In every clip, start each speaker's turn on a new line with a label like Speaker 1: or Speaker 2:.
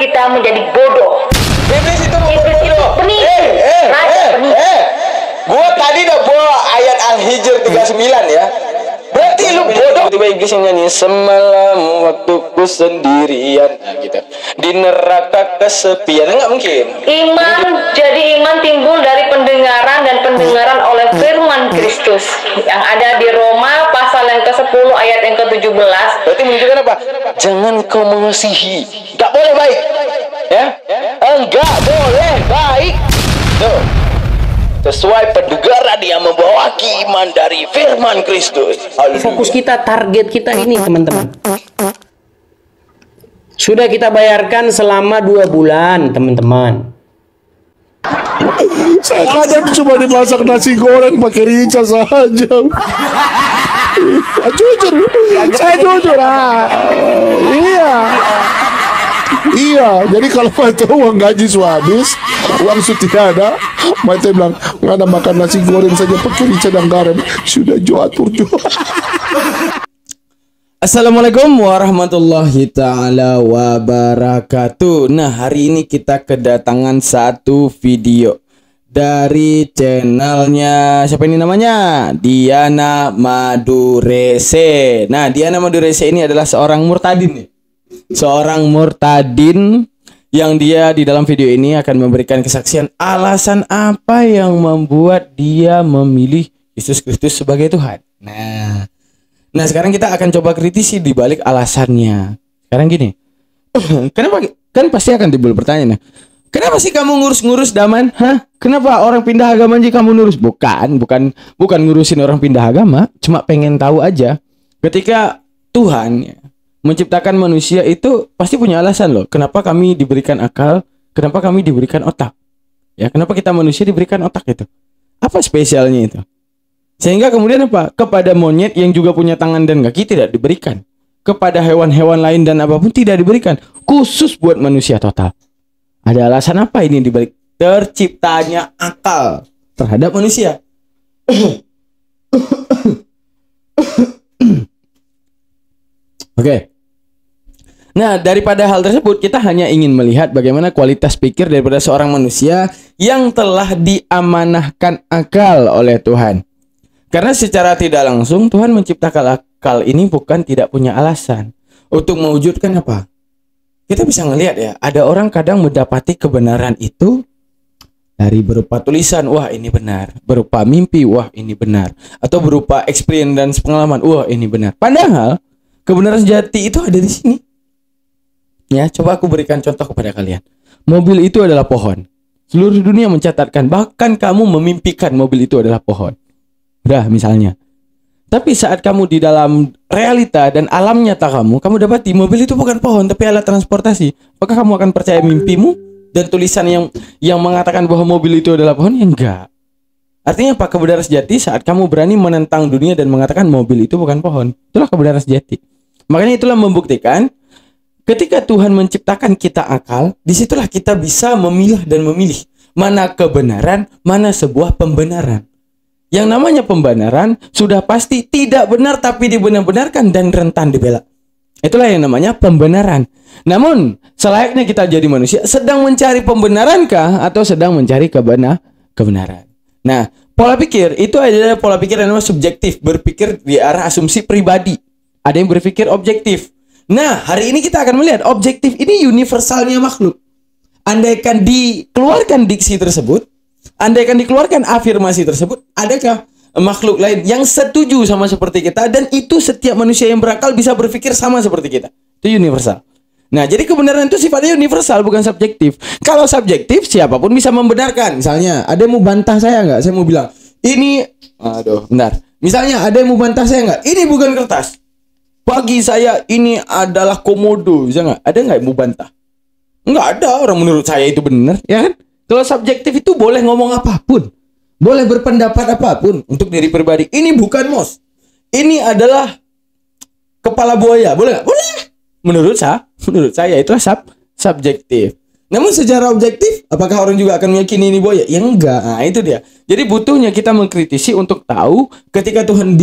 Speaker 1: kita menjadi bodoh.
Speaker 2: Iblis itu membuat bodoh. Gua tadi udah bawa ayat Al-Hijr 39 ya. Berarti lu bodoh. Tiba iblis yang nyanyi semalam waktuku sendirian, nah, gitu. Di neraka kesepian. Enggak mungkin.
Speaker 1: Iman timbul dari pendengaran dan pendengaran oleh firman Kristus yang ada di Roma pasal yang ke-10 ayat yang ke-17.
Speaker 2: Berarti menunjukkan apa? Jangan kau mengasihi. Enggak boleh baik. Ya? Enggak boleh baik. Tuh. Sesuai pendengaran yang membawa iman dari firman Kristus.
Speaker 3: Fokus kita, target kita ini teman-teman. Sudah kita bayarkan selama 2 bulan teman-teman.
Speaker 4: Saya kadang cuma dimasak nasi goreng pakai rica saja. Jujur, saya jujur. Iya, jadi kalau Mate uang gaji sudah habis, uang sudah tidak ada, Mate bilang, nggak ada makan nasi goreng saja pakai rica dan garam. Sudah atur.
Speaker 5: Assalamualaikum warahmatullahi ta'ala wabarakatuh. Nah, hari ini kita kedatangan satu video dari channelnya, siapa ini namanya? Diana Madurese. Nah, Diana Madurese ini adalah seorang murtadin nih. Seorang murtadin yang dia di dalam video ini akan memberikan kesaksian alasan apa yang membuat dia memilih Yesus Kristus sebagai Tuhan. Nah, sekarang kita akan coba kritisi di balik alasannya. Sekarang gini, kenapa? Kan pasti akan timbul pertanyaan. Kenapa sih kamu ngurus-ngurus Daman? Kenapa orang pindah agama aja kamu ngurus? Bukan ngurusin orang pindah agama, cuma pengen tahu aja. Ketika Tuhan menciptakan manusia itu pasti punya alasan loh. Kenapa kami diberikan akal? Kenapa kami diberikan otak? Ya, kenapa kita manusia diberikan otak itu? Apa spesialnya itu? Sehingga kemudian apa? Kepada monyet yang juga punya tangan dan kaki tidak diberikan. Kepada hewan-hewan lain dan apapun tidak diberikan. Khusus buat manusia total. Ada alasan apa ini dibalik terciptanya akal terhadap manusia? Oke. Nah, daripada hal tersebut, kita hanya ingin melihat bagaimana kualitas pikir daripada seorang manusia yang telah diamanahkan akal oleh Tuhan. Karena secara tidak langsung, Tuhan menciptakan akal ini bukan tidak punya alasan. Untuk mewujudkan apa? Kita bisa ngelihat ya, ada orang kadang mendapati kebenaran itu dari berupa tulisan, wah ini benar. Berupa mimpi, wah ini benar. Atau berupa experience dan pengalaman, wah ini benar. Padahal, kebenaran sejati itu ada di sini. Ya, coba aku berikan contoh kepada kalian. Mobil itu adalah pohon. Seluruh dunia mencatatkan, bahkan kamu memimpikan mobil itu adalah pohon. Udah, misalnya. Tapi saat kamu di dalam realita dan alam nyata kamu dapati mobil itu bukan pohon, tapi alat transportasi. Apakah kamu akan percaya mimpimu dan tulisan yang mengatakan bahwa mobil itu adalah pohon? Ya enggak. Artinya apa? Kebenaran sejati saat kamu berani menentang dunia dan mengatakan mobil itu bukan pohon. Itulah kebenaran sejati. Makanya itulah membuktikan ketika Tuhan menciptakan kita akal, disitulah kita bisa memilah dan memilih mana kebenaran, mana sebuah pembenaran. Yang namanya pembenaran sudah pasti tidak benar tapi dibenar-benarkan dan rentan dibela. Itulah yang namanya pembenaran. Namun, selayaknya kita jadi manusia sedang mencari pembenarankah atau sedang mencari kebenaran. Nah, pola pikir itu adalah pola pikir yang namanya subjektif, berpikir di arah asumsi pribadi. Ada yang berpikir objektif. Nah, hari ini kita akan melihat objektif ini universalnya makhluk. Andaikan dikeluarkan diksi tersebut, andaikan dikeluarkan afirmasi tersebut, adakah makhluk lain yang setuju sama seperti kita? Dan itu setiap manusia yang berakal bisa berpikir sama seperti kita. Itu universal. Nah, jadi kebenaran itu sifatnya universal, bukan subjektif. Kalau subjektif, siapapun bisa membenarkan. Misalnya, ada yang mau bantah saya nggak? Saya mau bilang, ini, bentar. Misalnya, ada yang mau bantah saya nggak? Ini bukan kertas. Bagi saya, ini adalah komodo. Bisa nggak? Ada nggak yang mau bantah? Nggak ada. Orang menurut saya itu benar, ya kan? Kalau subjektif itu boleh ngomong apapun. Boleh berpendapat apapun untuk diri pribadi. Ini bukan mouse. Ini adalah kepala buaya. Boleh nggak? Boleh. Menurut saya itulah subjektif. Namun secara objektif, apakah orang juga akan meyakini ini buaya? Ya enggak. Nah, itu dia. Jadi butuhnya kita mengkritisi untuk tahu ketika Tuhan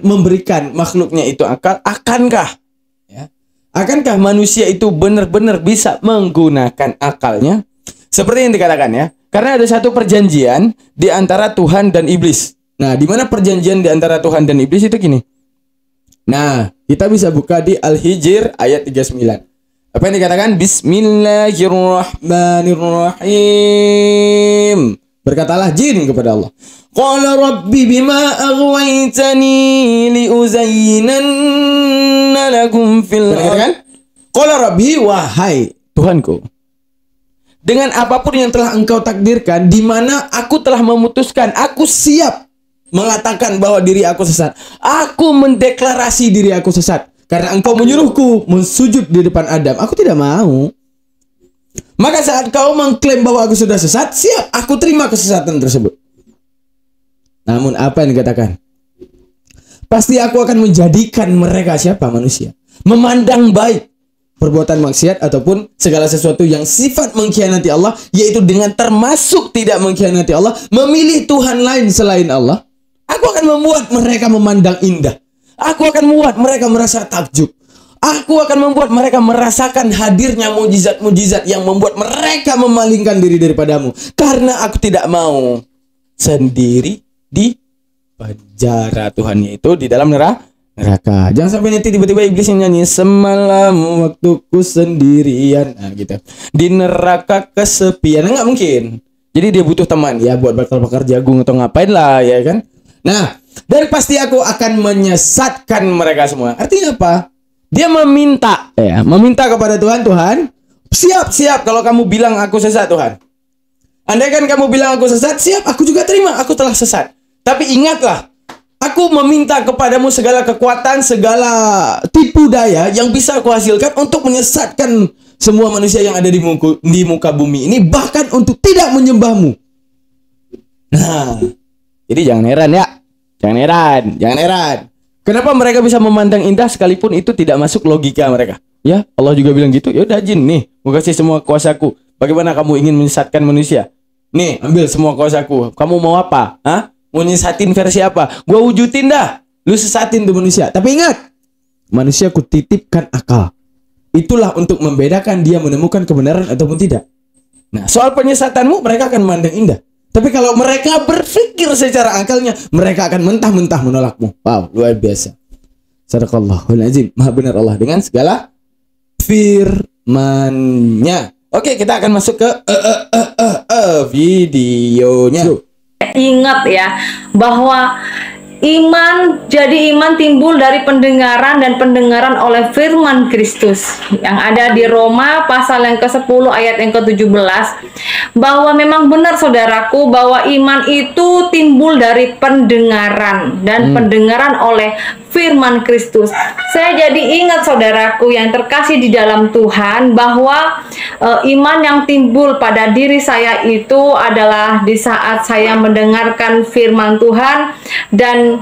Speaker 5: memberikan makhluknya itu akal, akankah? Ya. Akankah manusia itu benar-benar bisa menggunakan akalnya? Seperti yang dikatakan ya. Karena ada satu perjanjian di antara Tuhan dan iblis. Nah, di mana perjanjian di antara Tuhan dan iblis itu gini. Nah, kita bisa buka di Al-Hijr ayat 39. Apa yang dikatakan? Bismillahirrahmanirrahim. Berkatalah jin kepada Allah. Qala rabbi bima aghwaytani liuzayyinanna lakum fil ardh. Qala rabbi, wahai Tuhanku, dengan apapun yang telah engkau takdirkan, di mana aku telah memutuskan, aku siap mengatakan bahwa diri aku sesat. Aku mendeklarasi diri aku sesat. Karena engkau menyuruhku mensujud di depan Adam. Aku tidak mau. Maka saat kau mengklaim bahwa aku sudah sesat, siap, aku terima kesesatan tersebut. Namun apa yang dikatakan? Pasti aku akan menjadikan mereka siapa? Manusia. Memandang baik perbuatan maksiat ataupun segala sesuatu yang sifat mengkhianati Allah, yaitu dengan termasuk tidak mengkhianati Allah, memilih Tuhan lain selain Allah. Aku akan membuat mereka memandang indah. Aku akan membuat mereka merasa takjub. Aku akan membuat mereka merasakan hadirnya mujizat-mujizat yang membuat mereka memalingkan diri daripadamu. Karena aku tidak mau sendiri di penjara Tuhan, yaitu di dalam neraka. Jangan sampai nanti tiba-tiba iblis yang nyanyi semalam waktuku sendirian. Nah gitu. Di neraka kesepian. Nggak mungkin. Jadi dia butuh teman. Ya buat bakar-bakar jagung atau ngapain lah ya kan. Nah, dan pasti aku akan menyesatkan mereka semua. Artinya apa? Dia meminta, meminta kepada Tuhan, Tuhan, siap kalau kamu bilang aku sesat, Tuhan. Andaikan kamu bilang aku sesat, siap, aku juga terima, aku telah sesat. Tapi ingatlah, aku meminta kepadamu segala kekuatan, segala tipu daya yang bisa aku hasilkan untuk menyesatkan semua manusia yang ada di muka bumi ini, bahkan untuk tidak menyembahmu. Nah, jadi jangan heran ya. Jangan heran. Kenapa mereka bisa memandang indah sekalipun itu tidak masuk logika mereka? Ya, Allah juga bilang gitu. Ya udah jin nih, gua kasih semua kuasaku. Bagaimana kamu ingin menyesatkan manusia? Nih, ambil semua kuasaku. Kamu mau apa? Hah? Mau nyesatin versi apa? Gua wujudin dah. Lu sesatin tuh manusia. Tapi ingat, manusia ku titipkan akal. Itulah untuk membedakan dia menemukan kebenaran ataupun tidak. Nah, soal penyesatanmu mereka akan memandang indah. Tapi kalau mereka berpikir secara akalnya, mereka akan mentah-mentah menolakmu. Wow, luar biasa. Sadaqallahul azim. Maha benar Allah dengan segala firman-Nya. Oke, kita akan masuk ke videonya.
Speaker 1: Ingat ya, bahwa iman timbul dari pendengaran dan pendengaran oleh firman Kristus yang ada di Roma pasal yang ke-10 ayat yang ke-17, bahwa memang benar saudaraku bahwa iman itu timbul dari pendengaran dan pendengaran oleh firman Kristus. Saya jadi ingat saudaraku yang terkasih di dalam Tuhan, bahwa iman yang timbul pada diri saya itu adalah di saat saya mendengarkan firman Tuhan, dan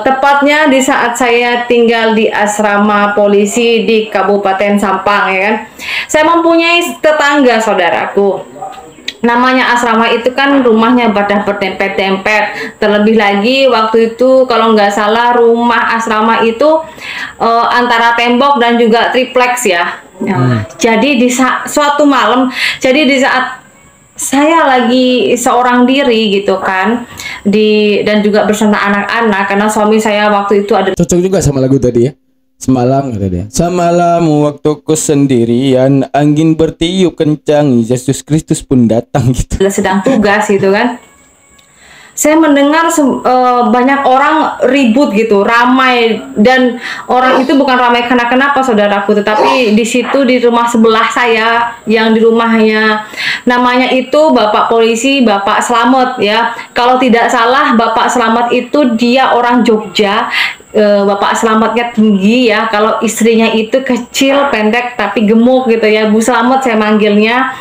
Speaker 1: tepatnya di saat saya tinggal di asrama polisi di Kabupaten Sampang, ya kan. Saya mempunyai tetangga saudaraku. Namanya asrama itu kan rumahnya pada bertempet-tempet. Terlebih lagi waktu itu kalau nggak salah rumah asrama itu antara tembok dan juga triplex ya. Jadi di suatu malam, jadi di saat saya lagi seorang diri gitu kan, dan juga bersama anak-anak, karena suami saya waktu itu ada.
Speaker 5: Cocok juga sama lagu tadi ya. Semalam kata dia. Semalam waktuku sendirian, angin bertiup kencang, Yesus Kristus pun datang gitu.
Speaker 1: Sedang tugas gitu kan. Saya mendengar banyak orang ribut gitu, ramai, dan orang itu bukan ramai karena kenapa saudaraku, tetapi di situ di rumah sebelah saya, yang di rumahnya namanya itu Bapak Polisi, Bapak Slamet ya. Kalau tidak salah Bapak Slamet itu dia orang Jogja. Bapak Slametnya tinggi ya, kalau istrinya itu kecil, pendek tapi gemuk gitu ya. Bu Slamet saya manggilnya.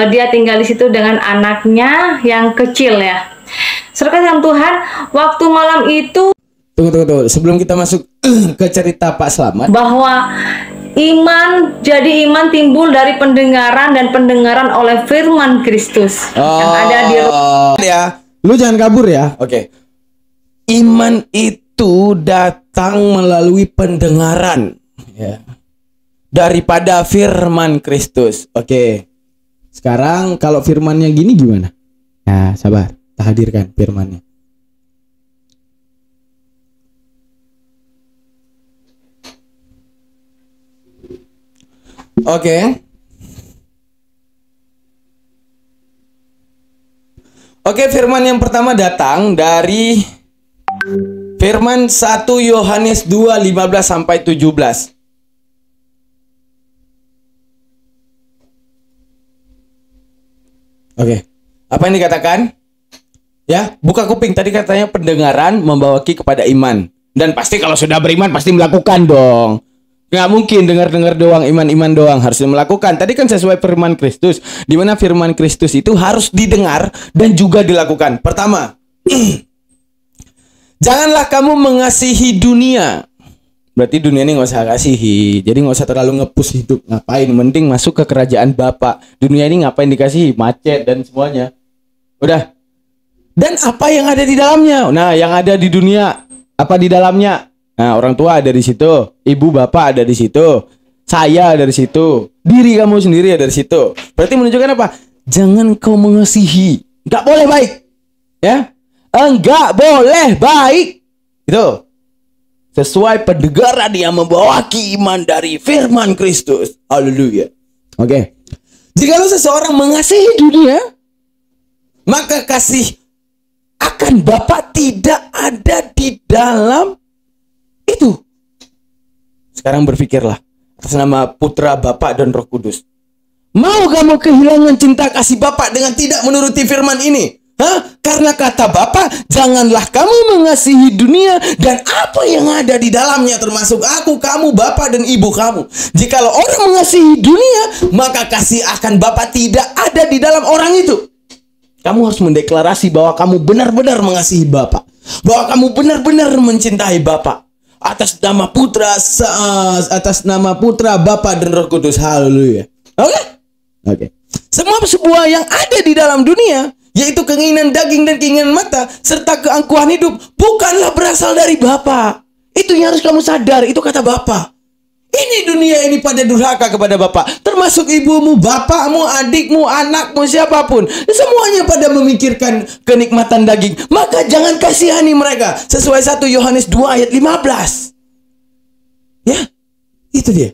Speaker 1: Dia tinggal di situ dengan anaknya yang kecil ya. Saudara yang Tuhan, waktu malam itu
Speaker 5: Tunggu. Sebelum kita masuk ke cerita Pak Slamet,
Speaker 1: bahwa iman timbul dari pendengaran dan pendengaran oleh firman Kristus yang ada di
Speaker 5: ya. Lu jangan kabur ya. Oke. Iman itu datang melalui pendengaran ya. daripada firman Kristus. Oke. Sekarang kalau firmannya gini gimana? Ya, sabar. Kita hadirkan firmannya. Oke. Oke, firman yang pertama datang dari firman 1 Yohanes 2, 15 sampai 17. Oke. Apa yang dikatakan? Ya, buka kuping. Tadi katanya pendengaran membawaki kepada iman. Dan pasti kalau sudah beriman pasti melakukan dong. Nggak mungkin dengar-dengar doang, iman-iman doang, harus melakukan. Tadi kan sesuai firman Kristus, di mana firman Kristus itu harus didengar dan juga dilakukan. Pertama, janganlah kamu mengasihi dunia. Berarti dunia ini nggak usah kasihi. Jadi nggak usah terlalu ngepus hidup. Ngapain? Mending masuk ke kerajaan Bapa. Dunia ini ngapain dikasihi? Macet dan semuanya. Udah. Dan apa yang ada di dalamnya? Nah, yang ada di dunia, apa di dalamnya? Nah, orang tua ada di situ, ibu bapak ada di situ, saya ada di situ, diri kamu sendiri ada di situ. Berarti menunjukkan apa? Jangan kau mengasihi. Enggak boleh baik. Ya? Enggak boleh baik. Itu. Sesuai pendengaran yang membawaki iman dari firman Kristus. Haleluya. Oke. Jikalau seseorang mengasihi dunia, maka kasih akan Bapa tidak ada di dalam itu. Sekarang berpikirlah atas nama Putra, Bapa, dan Roh Kudus. Mau kamu kehilangan cinta kasih Bapa dengan tidak menuruti firman ini? Hah? Karena kata Bapa, janganlah kamu mengasihi dunia dan apa yang ada di dalamnya, termasuk aku, kamu, Bapa, dan ibu kamu. Jikalau orang mengasihi dunia, maka kasih akan Bapa tidak ada di dalam orang itu. Kamu harus mendeklarasi bahwa kamu benar-benar mengasihi Bapa, bahwa kamu benar-benar mencintai Bapa. Atas nama Putra, Bapa, dan Roh Kudus. Haleluya. Oke? Oke. Sebuah yang ada di dalam dunia, yaitu keinginan daging dan keinginan mata, serta keangkuhan hidup, bukanlah berasal dari Bapa. Itu yang harus kamu sadar. Itu kata Bapa. Ini dunia ini pada durhaka kepada Bapa, termasuk ibumu, bapakmu, adikmu, anakmu, siapapun. Semuanya pada memikirkan kenikmatan daging. Maka jangan kasihani mereka. Sesuai 1 Yohanes 2 ayat 15. Ya, itu dia.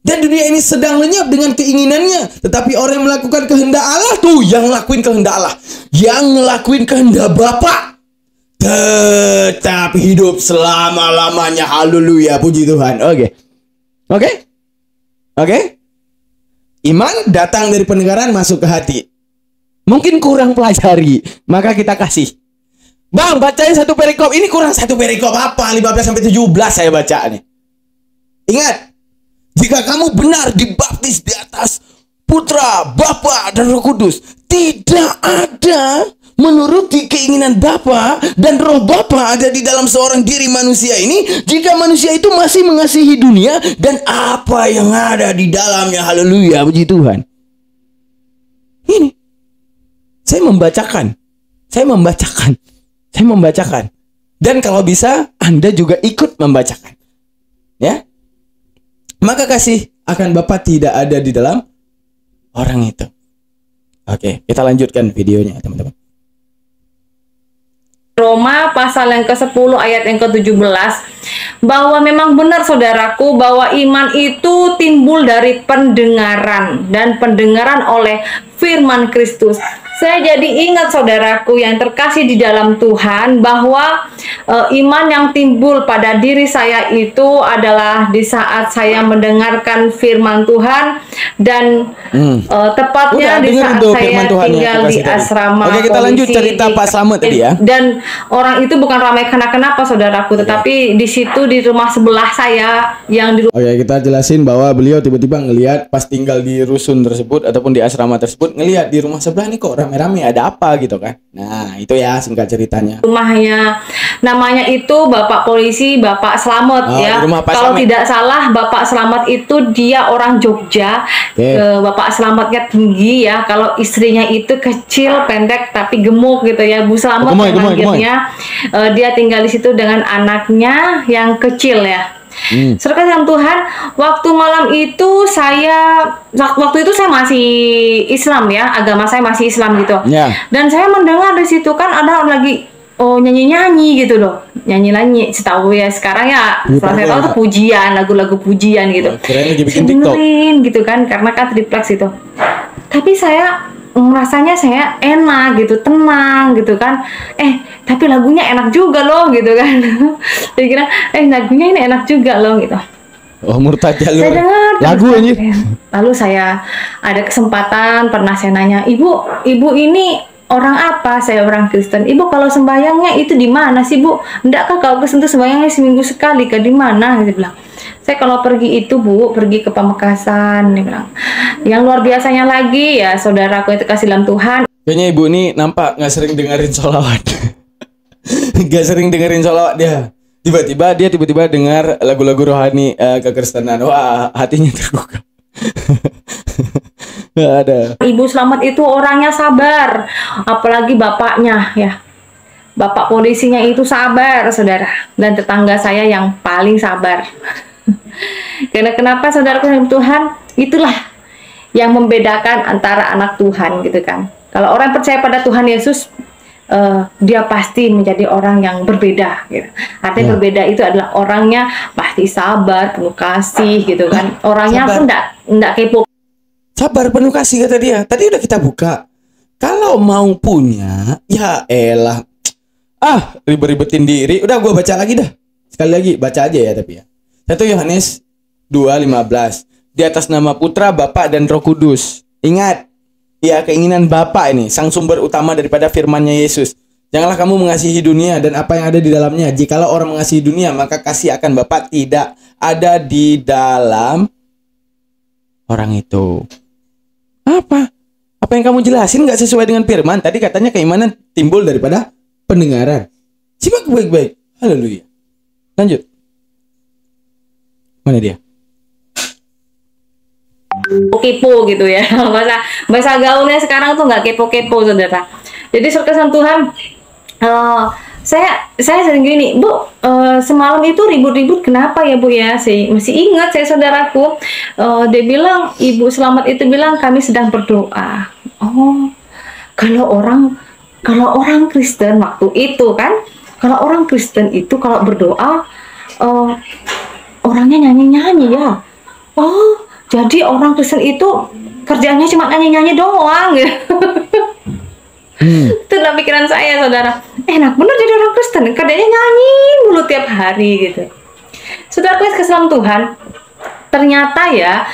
Speaker 5: Dan dunia ini sedang lenyap dengan keinginannya. Tetapi orang yang melakukan kehendak Allah, tuh yang ngelakuin kehendak Allah, yang ngelakuin kehendak Bapa, tetap hidup selama-lamanya. Haleluya, puji Tuhan. Oke? Iman datang dari pendengaran masuk ke hati. Mungkin kurang pelajari, maka kita kasih. Bang, bacain satu perikop. Ini kurang satu perikop apa? 15-17 saya baca nih. Ingat, jika kamu benar dibaptis di atas Putra, Bapa, dan Roh Kudus, tidak ada menuruti keinginan Bapa dan Roh Bapa ada di dalam seorang diri manusia ini, jika manusia itu masih mengasihi dunia dan apa yang ada di dalamnya. Haleluya, puji Tuhan. Ini saya membacakan, dan kalau bisa Anda juga ikut membacakan, ya. Maka kasih akan Bapa tidak ada di dalam orang itu. Oke, kita lanjutkan videonya, teman-teman.
Speaker 1: Roma pasal yang ke-10 ayat yang ke-17, bahwa memang benar saudaraku bahwa iman itu timbul dari pendengaran dan pendengaran oleh firman Kristus. Saya jadi ingat saudaraku yang terkasih di dalam Tuhan, bahwa iman yang timbul pada diri saya itu adalah di saat saya mendengarkan firman Tuhan dan tepatnya di saat saya tinggal di asrama.
Speaker 5: Oke, kita lanjut cerita Pak Slamet tadi ya.
Speaker 1: Dan orang itu bukan ramai kenapa saudaraku, tetapi di situ di rumah sebelah saya yang di
Speaker 5: Oke, kita jelasin bahwa beliau tiba-tiba ngelihat pas tinggal di rusun tersebut ataupun di asrama tersebut, ngelihat di rumah sebelah nih kok rame-rame, ada apa gitu kan. Nah, itu ya singkat ceritanya.
Speaker 1: Rumahnya namanya itu Bapak Polisi, Bapak Slamet ya. Kalau tidak salah Bapak Slamet itu dia orang Jogja. Bapak Slametnya tinggi ya. Kalau istrinya itu kecil, pendek tapi gemuk gitu ya. Bu Slamet akhirnya dia tinggal di situ dengan anaknya yang kecil ya. Saudara yang Tuhan, waktu malam itu waktu itu saya masih Islam ya, agama saya masih Islam gitu.
Speaker 5: Ya.
Speaker 1: Dan saya mendengar di situ kan ada orang lagi nyanyi-nyanyi gitu loh. Nyanyi-nyanyi, setahu ya sekarang ya, setelah saya tahu tuh pujian, lagu-lagu pujian gitu.
Speaker 5: Kirain lagi bikin
Speaker 1: Saya
Speaker 5: TikTok.
Speaker 1: dengerin gitu kan, karena kan triplex itu. Tapi saya rasanya saya enak gitu, tenang gitu kan. Tapi lagunya enak juga loh gitu kan. Saya kira lagunya ini enak juga loh gitu.
Speaker 5: Oh, murtad jalur.
Speaker 1: Saya dengar
Speaker 5: Lagu
Speaker 1: terus,
Speaker 5: anjir.
Speaker 1: lalu saya ada kesempatan pernah saya nanya, ibu ini orang apa? Saya orang Kristen. Ibu kalau sembayangnya itu di mana sih Bu? Endakkah kalau Kristen itu sembayangnya seminggu sekali? Di mana? Dia bilang. Saya kalau pergi itu Bu, pergi ke Pamekasan. Dia bilang. Yang luar biasanya lagi ya saudaraku itu kasih dalam Tuhan.
Speaker 5: Kayaknya ibu ini nampak nggak sering dengerin sholawat. Nggak sering dengerin sholawat dia. Tiba-tiba dengar lagu-lagu rohani kekristenan. Wah, hatinya terbuka. Nggak ada.
Speaker 1: Ibu Selamat itu orangnya sabar, apalagi bapaknya ya. Bapak polisinya itu sabar, saudara. Dan tetangga saya yang paling sabar. Karena kenapa saudaraku yang Tuhan? Itulah yang membedakan antara anak Tuhan gitu kan. Kalau orang percaya pada Tuhan Yesus, dia pasti menjadi orang yang berbeda gitu. Artinya berbeda itu adalah orangnya pasti sabar, penuh kasih gitu kan. Orangnya pun enggak kepo.
Speaker 5: Sabar, penuh kasih kata dia. Tadi udah kita buka. Kalau mau punya, ya elah. Ribet-ribetin diri. Udah gua baca lagi dah. Sekali lagi baca aja ya tapi ya. 1 Yohanes 2:15. Di atas nama Putra, Bapa dan Roh Kudus. Ingat, ya keinginan Bapa ini sang sumber utama daripada firman-Nya Yesus. Janganlah kamu mengasihi dunia dan apa yang ada di dalamnya. Jikalau orang mengasihi dunia, maka kasih akan Bapa tidak ada di dalam orang itu. Apa yang kamu jelasin nggak sesuai dengan firman? Tadi katanya keimanan timbul daripada pendengaran. Simak baik-baik. Haleluya. Lanjut. Mana dia?
Speaker 1: Kepo gitu ya. bahasa gaulnya sekarang tuh nggak kepo-kepo saudara. Jadi surga Tuhan, saya sering gini, Bu, semalam itu ribut-ribut kenapa ya Bu ya? Saya masih ingat saya saudaraku, dia bilang Ibu Selamat itu bilang kami sedang berdoa. Kalau orang Kristen waktu itu kan, kalau orang Kristen itu kalau berdoa orangnya nyanyi-nyanyi ya. Jadi orang Kristen itu kerjanya cuma nyanyi-nyanyi doang ya. Itu dalam pikiran saya saudara. Enak bener jadi orang Kristen, kerjanya nyanyi mulu tiap hari gitu. Saudara kasih dalam Tuhan, ternyata ya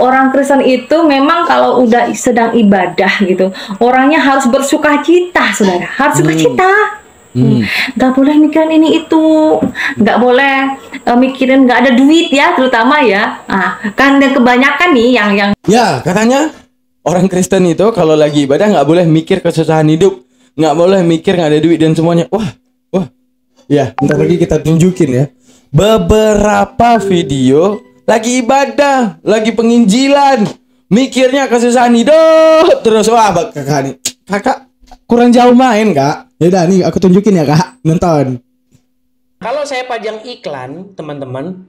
Speaker 1: orang Kristen itu memang kalau udah sedang ibadah gitu, orangnya harus bersukacita saudara, harus sukacita. Nggak boleh mikirin ini itu, nggak boleh mikirin nggak ada duit ya, terutama ya. Kan yang kebanyakan nih yang
Speaker 5: Ya katanya orang Kristen itu kalau lagi ibadah nggak boleh mikir kesusahan hidup, nggak boleh mikir nggak ada duit dan semuanya. Wah, ya ntar lagi kita tunjukin ya beberapa video lagi ibadah, lagi penginjilan, mikirnya kesusahan hidup terus. Wah, kakak kurang jauh main kak. Yaudah nih aku tunjukin ya kak, nonton.
Speaker 3: Kalau saya pajang iklan, teman-teman,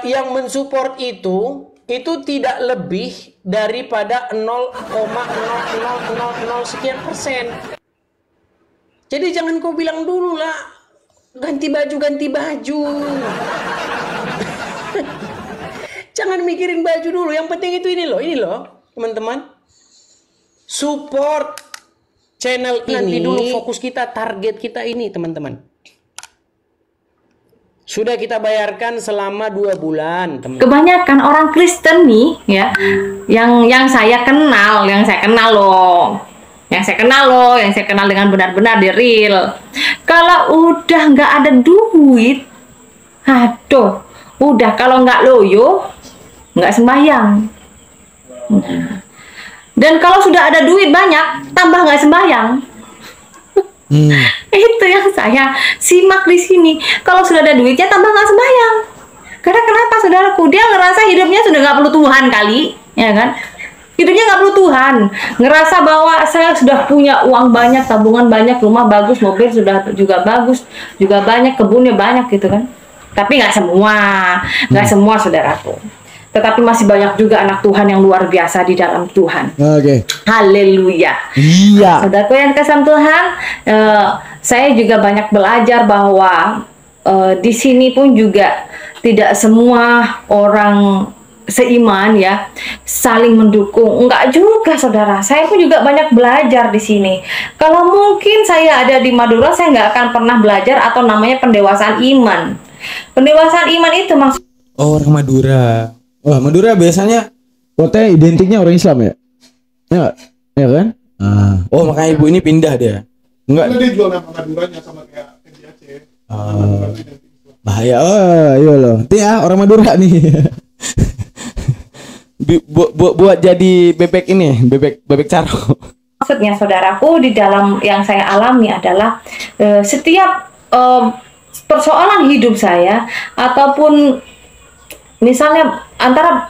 Speaker 3: yang mensupport itu tidak lebih daripada 0,0000 sekian persen. Jadi jangan kau bilang dulu lah, ganti baju. Jangan mikirin baju dulu, yang penting itu ini loh, teman-teman. Support channel ini. Nanti dulu fokus kita, target kita ini, teman-teman. Sudah kita bayarkan selama 2 bulan, teman.
Speaker 1: Kebanyakan orang Kristen nih ya, yang saya kenal loh, yang saya kenal dengan benar-benar di real. Kalau udah nggak ada duit, udah kalau nggak loyo, nggak sembahyang. Dan kalau sudah ada duit banyak, tambah nggak sembahyang. Itu yang saya simak di sini. Kalau sudah ada duitnya, tambah nggak sembahyang. Karena kenapa, saudaraku? Dia ngerasa hidupnya sudah nggak perlu Tuhan kali, ya kan? Hidupnya nggak perlu Tuhan. Ngerasa bahwa saya sudah punya uang banyak, tabungan banyak, rumah bagus, mobil sudah juga bagus, juga banyak, kebunnya banyak gitu kan. Tapi nggak semua saudaraku. Tetapi masih banyak juga anak Tuhan yang luar biasa di dalam Tuhan.
Speaker 5: Oke.
Speaker 1: Haleluya.
Speaker 5: Iya.
Speaker 1: Saudaraku yang kasih Tuhan, saya juga banyak belajar bahwa di sini pun juga tidak semua orang seiman ya saling mendukung. Enggak juga saudara. Saya pun juga banyak belajar di sini. Kalau mungkin saya ada di Madura, saya nggak akan pernah belajar atau namanya pendewasaan iman. Pendewasaan iman itu maksud
Speaker 5: Orang Madura. Wah, Madura biasanya kotanya identiknya orang Islam ya? Ya, ya kan? Oh, makanya ibu ini pindah dia. Enggak.
Speaker 4: Karena dia jual nama Maduranya sama kayak NJAC.
Speaker 5: Bahaya. Oh, iya loh. Nanti ya orang Madura nih. buat jadi bebek ini, bebek caro.
Speaker 1: maksudnya saudaraku di dalam yang saya alami adalah setiap persoalan hidup saya ataupun misalnya antara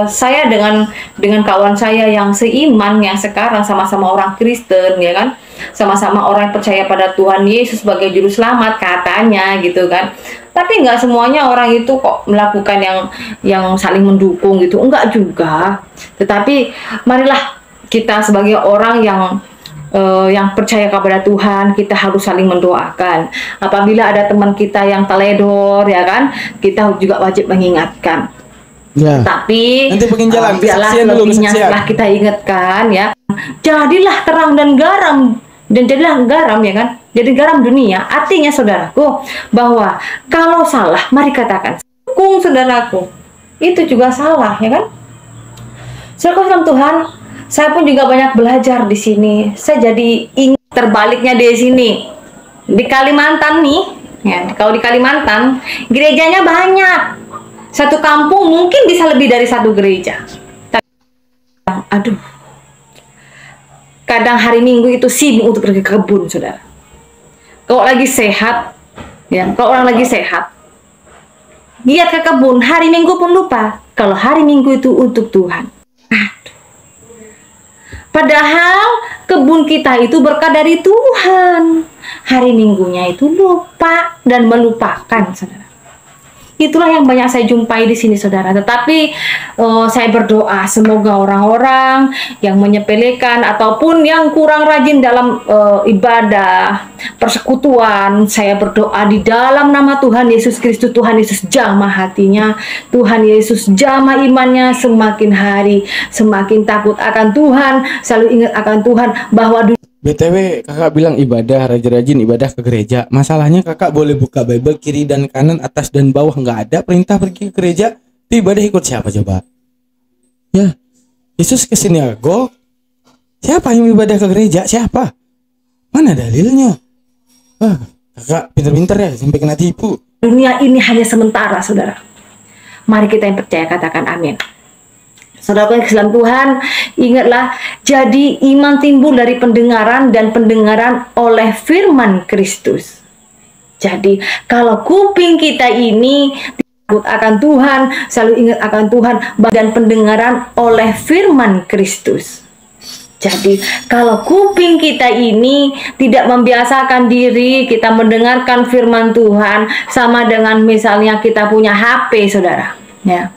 Speaker 1: saya dengan kawan saya yang seiman yang sekarang sama-sama orang Kristen ya kan, sama-sama orang yang percaya pada Tuhan Yesus sebagai juru selamat katanya gitu kan. Tapi nggak semuanya orang itu kok melakukan yang saling mendukung gitu, enggak juga. Tetapi marilah kita sebagai orang yang percaya kepada Tuhan, kita harus saling mendoakan. Apabila ada teman kita yang teledor ya kan, kita juga wajib mengingatkan.
Speaker 5: Ya.
Speaker 1: Tapi
Speaker 5: nanti pengen jalan
Speaker 1: biarlah
Speaker 5: kesaksian dulu,
Speaker 1: lebihnya
Speaker 5: kesaksian.
Speaker 1: setelah kita ingatkan ya, jadilah terang dan garam, dan jadilah garam ya kan, jadi garam dunia. Artinya saudaraku bahwa kalau salah mari katakan, dukung saudaraku itu juga salah ya kan. Saudaraku dalam Tuhan, saya pun juga banyak belajar di sini. Saya jadi ingat terbaliknya di sini di Kalimantan nih ya. Kalau di Kalimantan gerejanya banyak. Satu kampung mungkin bisa lebih dari satu gereja. Aduh. Kadang hari Minggu itu sibuk untuk pergi ke kebun, saudara. Kalau lagi sehat, ya, kalau orang lagi sehat, giat ke kebun, hari Minggu pun lupa. Kalau hari Minggu itu untuk Tuhan. Aduh. Padahal kebun kita itu berkat dari Tuhan. Hari Minggunya itu lupa dan melupakan, saudara. Itulah yang banyak saya jumpai di sini, saudara. Tetapi saya berdoa semoga orang-orang yang menyepelekan ataupun yang kurang rajin dalam ibadah, persekutuan, saya berdoa di dalam nama Tuhan Yesus Kristus, Tuhan Yesus jamah hatinya, Tuhan Yesus jamah imannya, semakin hari semakin takut akan Tuhan, selalu ingat akan Tuhan bahwa
Speaker 5: BTW kakak bilang ibadah, rajin-rajin ibadah ke gereja. Masalahnya kakak boleh buka Bible kiri dan kanan, atas dan bawah, nggak ada perintah pergi ke gereja. Tapi ibadah ikut siapa coba? Ya, Yesus kesini aku. Siapa yang ibadah ke gereja? Siapa? Mana dalilnya? Kakak pinter-pinter ya, sampai kena tipu.
Speaker 1: dunia ini hanya sementara, saudara. Mari kita yang percaya katakan amin. Saudara dalam Tuhan, ingatlah, jadi iman timbul dari pendengaran dan pendengaran oleh firman Kristus. Jadi kalau kuping kita ini takut akan Tuhan, selalu ingat akan Tuhan, dan pendengaran oleh firman Kristus. Jadi kalau kuping kita ini tidak membiasakan diri kita mendengarkan firman Tuhan, sama dengan misalnya kita punya HP, saudara, ya.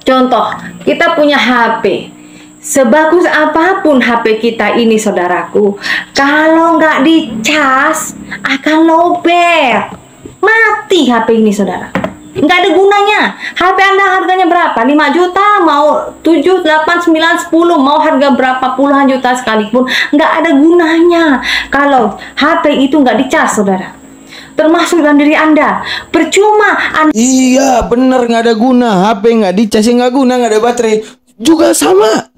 Speaker 1: Contoh, kita punya HP. Sebagus apapun HP kita ini, saudaraku, kalau nggak dicas akan lowbat. Mati HP ini, saudara. Nggak ada gunanya. HP Anda harganya berapa? 5 juta, mau 7, 8, 9, 10, mau harga berapa puluhan juta sekalipun, nggak ada gunanya kalau HP itu nggak dicas, saudara. Termasuk dalam diri Anda. Percuma Anda.
Speaker 5: Iya bener, nggak ada guna. HP nggak dicas, nggak guna, nggak ada baterai. Juga sama.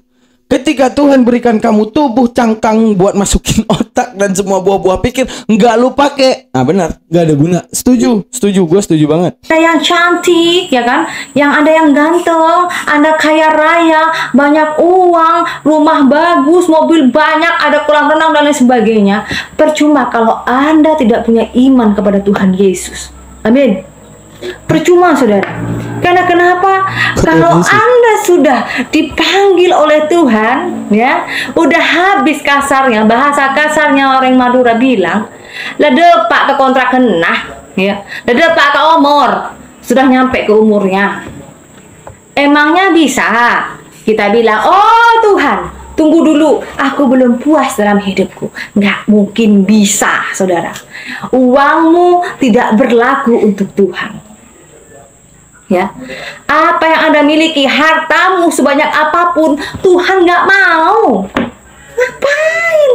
Speaker 5: Ketika Tuhan berikan kamu tubuh cangkang buat masukin otak dan semua buah-buah pikir, nggak lu pakai. Nah benar, nggak ada guna. Setuju, gue setuju banget.
Speaker 1: Ada yang cantik, ya kan? Yang ada yang ganteng, Anda kaya raya, banyak uang, rumah bagus, mobil banyak, ada kolam renang dan lain sebagainya. Percuma kalau Anda tidak punya iman kepada Tuhan Yesus. Amin. Percuma, saudara. Karena kenapa? Kalau Anda sudah dipanggil oleh Tuhan, ya, udah habis kasarnya, bahasa kasarnya orang Madura bilang, lah depak ke kontrak kenah, Ya, dari Pak Omor sudah nyampe ke umurnya. Emangnya bisa kita bilang, oh Tuhan, tunggu dulu, aku belum puas dalam hidupku. Nggak mungkin bisa, saudara. Uangmu tidak berlaku untuk Tuhan. Ya, apa yang Anda miliki, hartamu sebanyak apapun, Tuhan nggak mau. Ngapain?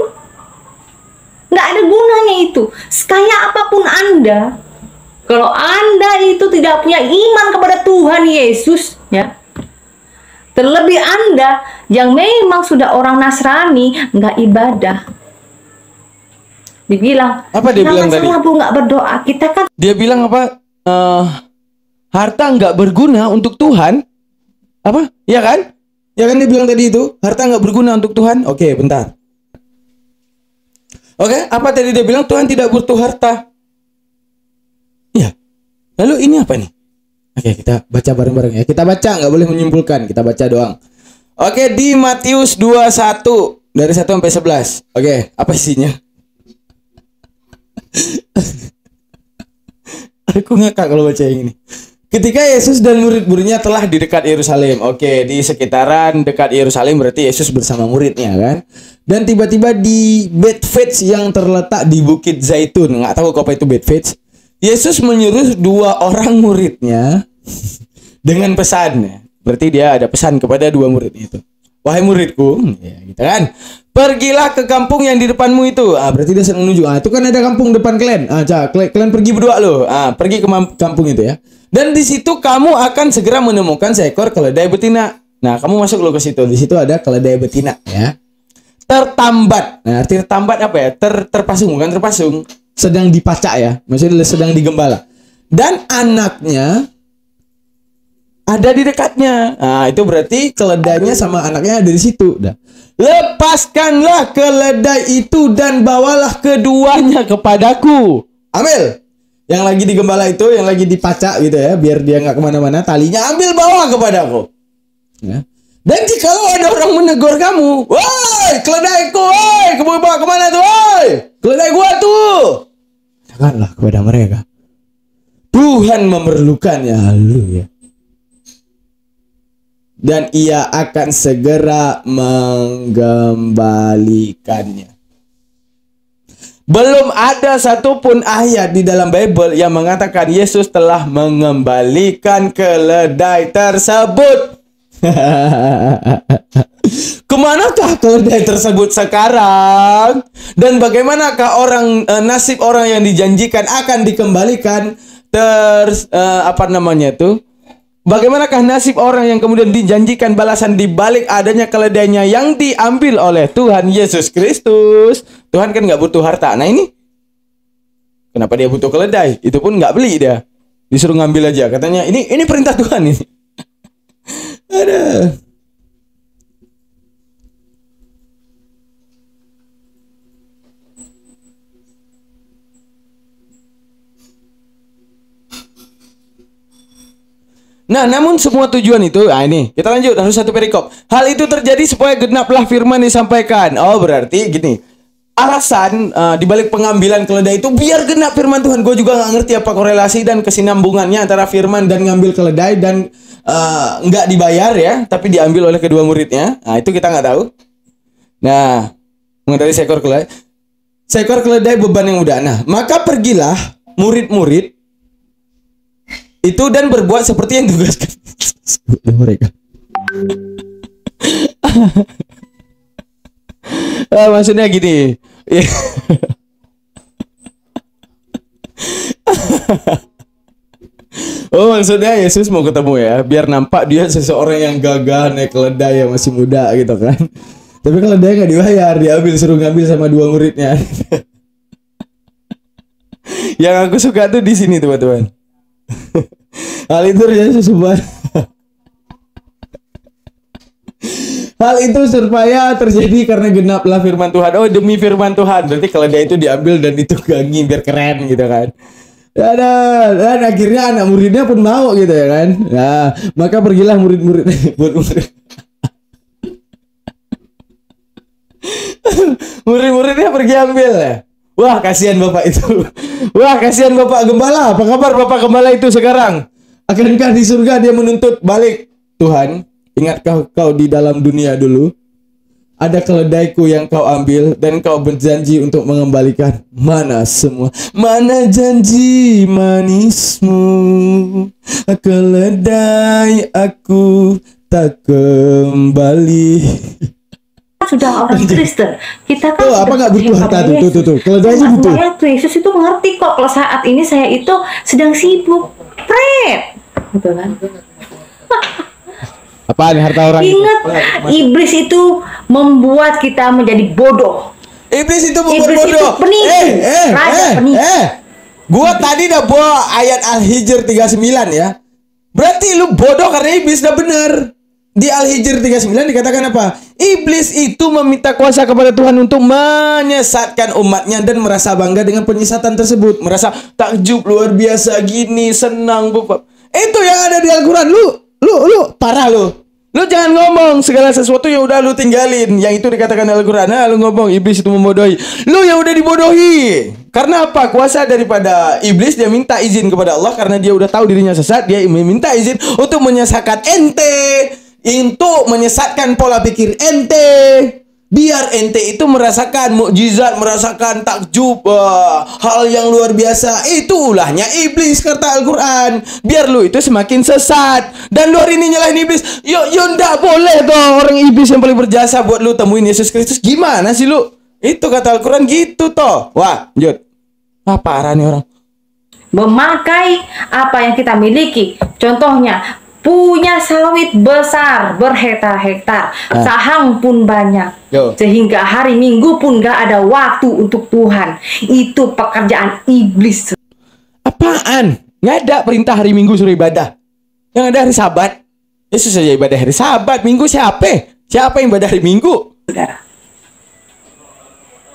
Speaker 1: Nggak ada gunanya itu. Sekaya apapun Anda, kalau Anda itu tidak punya iman kepada Tuhan Yesus, ya, terlebih Anda yang memang sudah orang Nasrani, nggak ibadah. Dibilang,
Speaker 5: Apa dia bilang tadi?
Speaker 1: Bu, nggak berdoa. Kita kan
Speaker 5: Dia bilang apa? Harta nggak berguna untuk Tuhan. Apa? Ya kan? Ya kan dia bilang tadi itu, harta nggak berguna untuk Tuhan. Oke, bentar. Oke, apa tadi dia bilang? Tuhan tidak butuh harta. Ya. Lalu ini apa nih? Oke, kita baca bareng-bareng ya. Kita baca, nggak boleh menyimpulkan. Kita baca doang. Oke, di Matius 21 dari 1 sampai 11. Oke, apa isinya? Aku ngakak kalau baca yang ini. Ketika Yesus dan murid-muridnya telah di dekat Yerusalem. Oke, di sekitaran dekat Yerusalem berarti Yesus bersama muridnya kan. Dan tiba-tiba di Bethfage yang terletak di Bukit Zaitun. Nggak tahu apa itu Bethfage. Yesus menyuruh 2 orang muridnya dengan pesan. Berarti dia ada pesan kepada 2 muridnya itu. Wahai muridku, ya gitu kan. Pergilah ke kampung yang di depanmu itu. Berarti dia sedang menuju. Itu kan ada kampung depan kalian. Kalian pergi berdua loh. Pergi ke kampung itu ya. Dan di situ kamu akan segera menemukan seekor keledai betina. Nah, kamu masuk lo ke situ. Di situ ada keledai betina ya. Tertambat. Nah, arti tertambat apa ya? Terpasung, bukan terpasung. Sedang dipacak ya. Maksudnya sedang digembala. Dan anaknya ada di dekatnya. Nah, itu berarti keledainya sama anaknya ada di situ. Dah. Lepaskanlah keledai itu dan bawalah keduanya kepadaku. Ambil. Yang lagi digembala itu, yang lagi dipacak gitu ya, biar dia nggak kemana-mana, talinya ambil bawa kepadaku. Ya. Dan jikalau ada orang menegur kamu, woi keledaiku, woi kamu bawa kemana tuh, woi keledai gua tuh, katakanlah kepada mereka, Tuhan memerlukannya, haleluya. Dan ia akan segera menggembalikannya. Belum ada satupun ayat di dalam Bible yang mengatakan Yesus telah mengembalikan keledai tersebut. Kemanakah keledai tersebut sekarang? Dan bagaimanakah nasib orang yang dijanjikan akan dikembalikan? Bagaimanakah nasib orang yang kemudian dijanjikan balasan di balik adanya keledainya yang diambil oleh Tuhan Yesus Kristus? Tuhan kan nggak butuh harta. Nah ini, kenapa dia butuh keledai? Itu pun nggak beli dia, disuruh ngambil aja. Katanya ini perintah Tuhan ini. Ada. Nah, namun semua tujuan itu, ini kita lanjut, harus satu perikop. Hal itu terjadi supaya genaplah firman disampaikan. Oh, berarti gini. Alasan dibalik pengambilan keledai itu biar genap firman Tuhan. Gue juga nggak ngerti apa korelasi dan kesinambungannya antara firman dan ngambil keledai dan nggak dibayar ya, tapi diambil oleh kedua muridnya. Nah, itu kita nggak tahu. Nah, mengenai seekor keledai beban yang mudah. Nah, maka pergilah murid-murid itu dan berbuat seperti yang ditugaskan mereka. Maksudnya gini. Oh, maksudnya Yesus mau ketemu ya, biar nampak dia seseorang yang gagah naik keledai yang masih muda gitu kan. Tapi keledai nggak dibayar, diambil, suruh ngambil sama dua muridnya. Yang aku suka tuh di sini teman-teman. Hal itu terjadi hal itu supaya terjadi karena genaplah firman Tuhan. Oh, demi firman Tuhan. Berarti keledai itu diambil dan ditunggangi biar keren gitu kan. Dan akhirnya anak muridnya pun mau gitu ya kan. Nah, maka pergilah murid-murid murid-muridnya pergi ambil ya. Wah, kasihan Bapak itu. Wah, kasihan Bapak Gembala. Apa kabar Bapak Gembala itu sekarang? Akankah di surga dia menuntut balik? Tuhan, ingatkah kau di dalam dunia dulu? Ada keledaiku yang kau ambil dan kau berjanji untuk mengembalikan. Mana semua? Mana janji manismu? Keledai aku tak kembali.
Speaker 1: Sudah orang Kristen, kita kan
Speaker 5: Tuh, apa nggak butuh harta tuh? Tuh. Keledai aja butuh.
Speaker 1: Yesus itu mengerti kok kalau saat ini saya itu sedang sibuk. Pret. Gitu kan?
Speaker 5: Apaan harta orang?
Speaker 1: Ingat, iblis itu membuat kita menjadi bodoh.
Speaker 5: Iblis itu membuat
Speaker 1: Iblis itu
Speaker 5: bodoh.
Speaker 1: penipu. Raja penipu.
Speaker 5: Gua tadi udah bawa ayat Al-Hijr 39 ya. Berarti lu bodoh karena iblis udah bener. Di Al-Hijr 39 dikatakan apa? Iblis itu meminta kuasa kepada Tuhan untuk menyesatkan umatnya dan merasa bangga dengan penyesatan tersebut. Merasa takjub luar biasa gini, senang. Itu yang ada di Al-Quran. Lu parah lu. Lu jangan ngomong segala sesuatu yang udah lu tinggalin. Yang itu dikatakan Al-Quran. Nah, lu ngomong iblis itu membodohi. Lu yang udah dibodohi. Karena apa? Kuasa daripada iblis, dia minta izin kepada Allah. Karena dia udah tahu dirinya sesat, dia minta izin untuk menyesatkan ente, untuk menyesatkan pola pikir ente, biar ente itu merasakan mukjizat, merasakan takjub, hal yang luar biasa. Itu ulahnya iblis kata Al-Quran. Biar lu itu semakin sesat. Dan lu hari ini nyalahin iblis. Yo ndak boleh toh. Orang iblis yang paling berjasa buat lu temuin Yesus Kristus. Gimana sih lu? Itu kata Al-Quran gitu toh. Wah, lanjut. Ah, parah nih orang.
Speaker 1: Memakai apa yang kita miliki. Contohnya, punya sawit besar berhektar-hektar, sahang pun banyak.
Speaker 5: Yo.
Speaker 1: Sehingga hari Minggu pun gak ada waktu untuk Tuhan. Itu pekerjaan iblis.
Speaker 5: Apaan? Nggak ada perintah hari Minggu suruh ibadah. Yang ada hari Sabat. Yesus saja ibadah hari Sabat. Minggu siapa? Siapa yang ibadah hari Minggu?
Speaker 1: Saudara.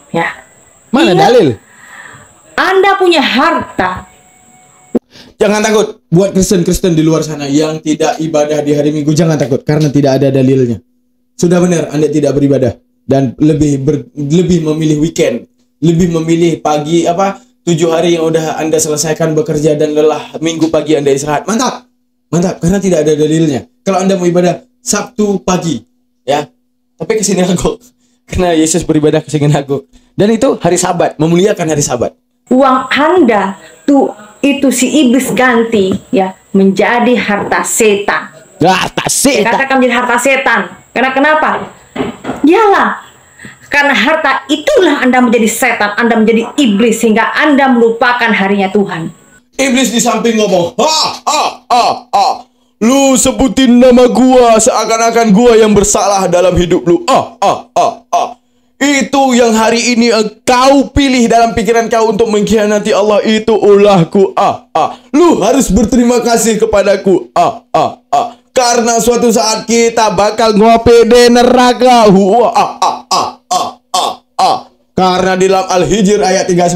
Speaker 1: Ya.
Speaker 5: Mana
Speaker 1: Ingat,
Speaker 5: dalil?
Speaker 1: Anda punya harta.
Speaker 5: Jangan takut. Buat Kristen-Kristen di luar sana yang tidak ibadah di hari Minggu, jangan takut karena tidak ada dalilnya. Sudah benar Anda tidak beribadah dan lebih memilih weekend, lebih memilih pagi 7 hari yang udah Anda selesaikan bekerja dan lelah, Minggu pagi Anda istirahat. Mantap. Mantap karena tidak ada dalilnya. Kalau Anda mau ibadah Sabtu pagi, ya. Tapi ke sinagog. Karena Yesus beribadah ke sinagog. Dan itu hari Sabat, memuliakan hari Sabat.
Speaker 1: Uang Anda itu si iblis ganti ya menjadi harta setan.
Speaker 5: Harta setan.
Speaker 1: Katakan menjadi harta setan. Karena kenapa? Iyalah. Karena harta itulah Anda menjadi setan, Anda menjadi iblis sehingga Anda melupakan harinya Tuhan.
Speaker 5: Iblis di samping ngomong, lu sebutin nama gua seakan-akan gua yang bersalah dalam hidup lu. Itu yang hari ini kau pilih dalam pikiran kau untuk mengkhianati Allah, itu ulahku. Lu harus berterima kasih kepadaku. Karena suatu saat kita bakal ngopi di neraka. Karena di dalam Al-Hijr ayat 39,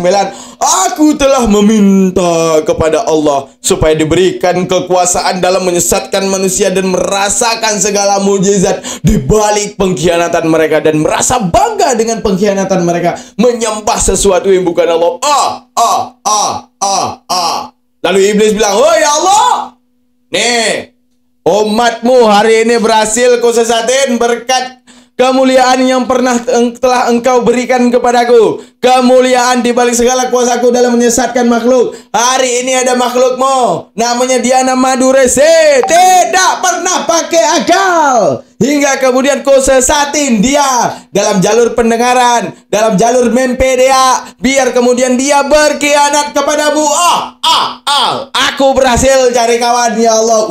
Speaker 5: aku telah meminta kepada Allah supaya diberikan kekuasaan dalam menyesatkan manusia dan merasakan segala mujizat di balik pengkhianatan mereka dan merasa bangga dengan pengkhianatan mereka, menyembah sesuatu yang bukan Allah. Lalu iblis bilang, "Oh ya Allah, nih umatmu hari ini berhasil kau sesatin berkat kemuliaan yang telah engkau berikan kepadaku. Kemuliaan di balik segala kuasaku dalam menyesatkan makhluk. Hari ini ada makhlukmu, namanya Diana Madurese, tidak pernah pakai akal. Hingga kemudian kau sesatin dia dalam jalur pendengaran, dalam jalur mimpi dia, biar kemudian dia berkhianat kepadamu. Aku berhasil cari kawan ya Allah.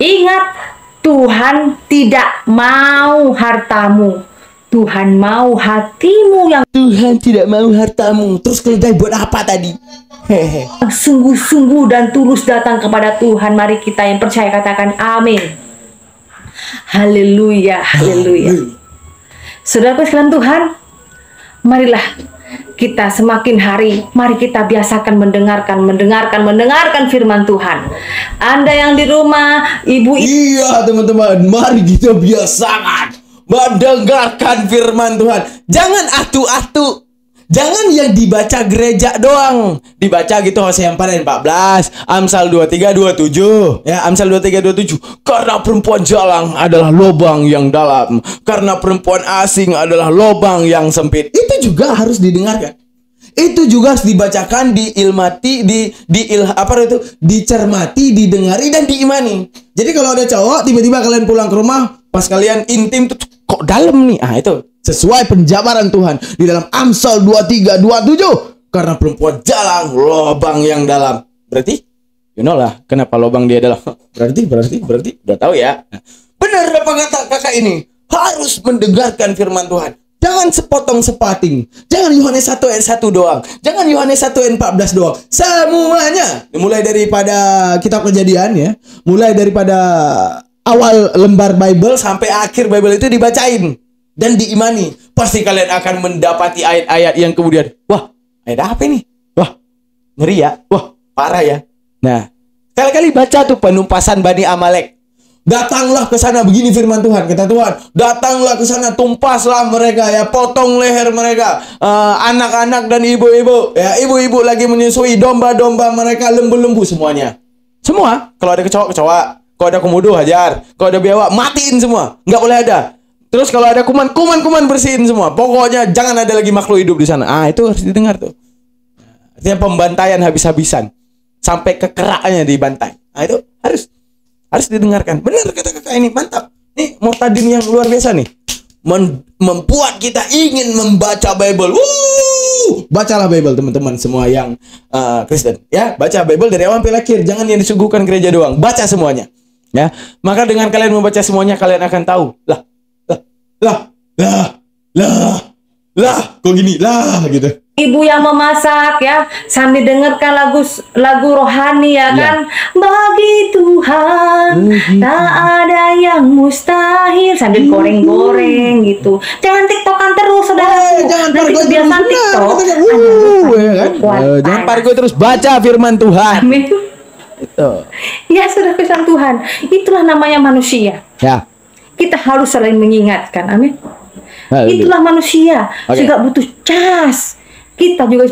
Speaker 1: Ingat, Tuhan tidak mau hartamu. Tuhan mau hatimu yang
Speaker 5: Tuhan tidak mau hartamu. Terus keledai buat apa tadi? Hehe.
Speaker 1: sungguh-sungguh dan tulus datang kepada Tuhan. Mari kita yang percaya katakan amin. Haleluya, haleluya. Saudaraku sekalian Tuhan, marilah kita semakin hari, mari kita biasakan mendengarkan firman Tuhan. Anda yang di rumah, ibu,
Speaker 5: Iya teman-teman, mari kita biasakan mendengarkan firman Tuhan. Jangan atu-atu. Jangan yang dibaca gereja doang. Dibaca gitu Hosea 4 ayat 14, Amsal 23 27. Ya, Amsal 23 27. Karena perempuan jalang adalah lubang yang dalam, karena perempuan asing adalah lubang yang sempit. Itu juga harus didengarkan. Itu juga harus dibacakan, diilmati, dicermati, didengari dan diimani. Jadi kalau ada cowok tiba-tiba kalian pulang ke rumah, pas kalian intim tuh kok dalam nih. Ah, itu sesuai penjabaran Tuhan di dalam Amsal 23 27. Karena perempuan jalang lubang yang dalam. Berarti you know lah kenapa lubang dia dalam. Berarti udah tahu ya. Nah, benar apa kata kakak ini? Harus mendengarkan firman Tuhan. Jangan sepotong sepating. Jangan Yohanes 1 ayat 1 doang. Jangan Yohanes 1 ayat 14 doang. Semuanya. Mulai daripada kitab Kejadian ya. Mulai daripada awal lembar Bible sampai akhir Bible itu dibacain dan diimani. Pasti kalian akan mendapati ayat-ayat yang kemudian, wah, ayat apa ini? Wah, ngeri ya. Wah, parah ya. Nah, kali-kali baca tuh penumpasan Bani Amalek. Datanglah ke sana, begini firman Tuhan, kata Tuhan. Datanglah ke sana, tumpaslah mereka ya, potong leher mereka. Anak-anak dan ibu-ibu, ya, ibu-ibu lagi menyusui domba-domba mereka, lembu-lembu semuanya. Semua, kalau ada kecoa, kalau ada komodo hajar, kalau ada biawak matiin semua, nggak boleh ada. Terus kalau ada kuman bersihin semua. Pokoknya jangan ada lagi makhluk hidup di sana. Ah, itu harus didengar tuh. Artinya pembantaian habis-habisan sampai ke keraknya dibantai. Ah, itu harus didengarkan. Benar kata kakak ini, mantap. Nih Murtadin yang luar biasa nih. Membuat kita ingin membaca Bible. Bacalah Bible teman-teman semua yang Kristen. Ya, baca Bible dari awal sampai akhir. Jangan yang disuguhkan gereja doang. Baca semuanya. Ya, maka dengan kalian membaca semuanya kalian akan tahu. Kok gini gitu.
Speaker 1: Ibu yang memasak ya sambil dengarkan lagu rohani ya kan. Bagi Tuhan tak ada yang mustahil sambil goreng-goreng gitu. Jangan tiktokan terus saudara.
Speaker 5: Jangan
Speaker 1: Nanti kebiasaan tiktok.
Speaker 5: Jangan pargo terus, baca firman Tuhan.
Speaker 1: Amin.
Speaker 5: Itu.
Speaker 1: Ya sudah firman Tuhan. Itulah namanya manusia.
Speaker 5: Ya.
Speaker 1: Kita harus saling mengingatkan. Amin. Itulah manusia. Juga butuh cas. Kita juga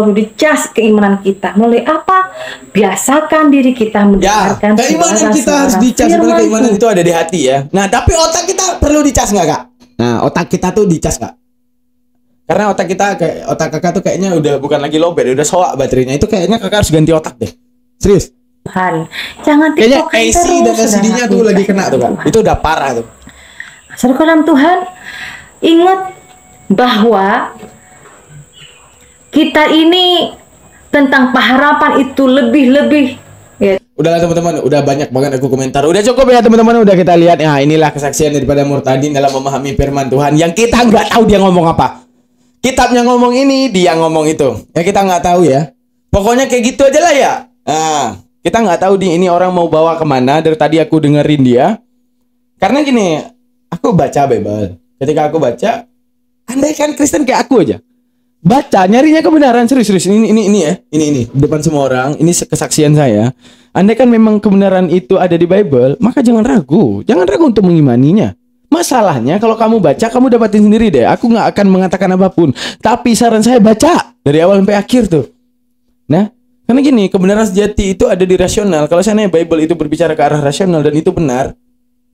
Speaker 1: butuh cas keimanan kita. Melalui apa? Biasakan diri kita mendengarkan.
Speaker 5: Ya, keimanan kita harus dicas. Keimanan itu ada di hati ya. Nah, tapi otak kita perlu dicas nggak, Kak? Nah, otak kita tuh dicas nggak? Karena otak kakak tuh kayaknya udah bukan lagi lowbat, udah soak baterainya. Itu kayaknya kakak harus ganti otak deh. Serius.
Speaker 1: Tuhan, jangan
Speaker 5: kayaknya
Speaker 1: tiktokan
Speaker 5: AC
Speaker 1: terus.
Speaker 5: dan LCD-nya tuh lagi kena tuh, Kak. Itu udah parah tuh.
Speaker 1: Saudara Tuhan, ingat bahwa kita ini tentang pengharapan itu lebih ya.
Speaker 5: Udahlah teman-teman, udah banyak banget aku komentar. Udah cukup ya teman-teman, udah kita lihat. Nah, inilah kesaksian daripada Murtadin dalam memahami firman Tuhan yang kita nggak tahu dia ngomong apa. Kitabnya ngomong ini, dia ngomong itu. Ya kita nggak tahu ya. Pokoknya kayak gitu aja lah ya. Nah, kita nggak tahu ini orang mau bawa kemana. Dari tadi aku dengerin dia. Karena gini, aku baca Bible. Ketika aku baca, andai kan Kristen kayak aku aja. Baca, nyarinya kebenaran, serius. Ini ya. Ini depan semua orang. Ini kesaksian saya. Andai kan memang kebenaran itu ada di Bible, maka jangan ragu. Jangan ragu untuk mengimaninya. Masalahnya kalau kamu baca, kamu dapatin sendiri deh. Aku nggak akan mengatakan apapun. Tapi saran saya baca dari awal sampai akhir tuh. Nah, karena gini, kebenaran sejati itu ada di rasional. Kalau seandainya Bible itu berbicara ke arah rasional dan itu benar,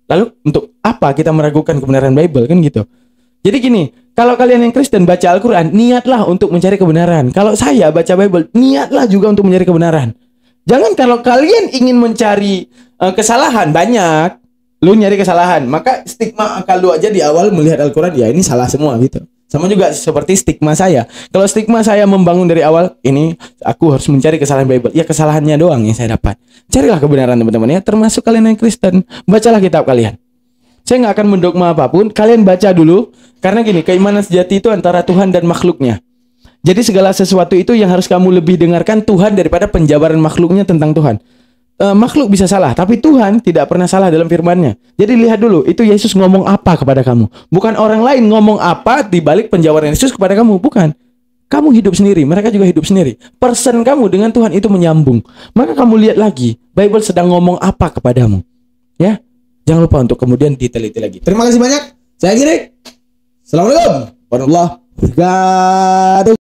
Speaker 5: lalu untuk apa kita meragukan kebenaran Bible kan gitu? Jadi gini, kalau kalian yang Kristen baca Al-Quran, niatlah untuk mencari kebenaran. Kalau saya baca Bible, niatlah juga untuk mencari kebenaran. Jangan kalau kalian ingin mencari kesalahan, banyak. Lu nyari kesalahan, maka stigma akal lu aja di awal melihat Al-Quran, ya ini salah semua gitu. Sama juga seperti stigma saya. Kalau stigma saya membangun dari awal, ini aku harus mencari kesalahan Bible. Ya kesalahannya doang yang saya dapat. Carilah kebenaran teman-teman ya, termasuk kalian yang Kristen. Bacalah kitab kalian. Saya nggak akan mendogma apapun. Kalian baca dulu. Karena gini, keimanan sejati itu antara Tuhan dan makhluknya. Jadi segala sesuatu itu yang harus kamu lebih dengarkan Tuhan daripada penjabaran makhluknya tentang Tuhan. Makhluk bisa salah, tapi Tuhan tidak pernah salah dalam firman-Nya. Jadi lihat dulu, itu Yesus ngomong apa kepada kamu. Bukan orang lain ngomong apa di balik penjabaran Yesus kepada kamu. Bukan. Kamu hidup sendiri, mereka juga hidup sendiri. Person kamu dengan Tuhan itu menyambung. Maka kamu lihat lagi, Bible sedang ngomong apa kepadamu. Ya. Jangan lupa untuk kemudian diteliti lagi. Terima kasih banyak. Saya Girik. Assalamualaikum warahmatullahi wabarakatuh.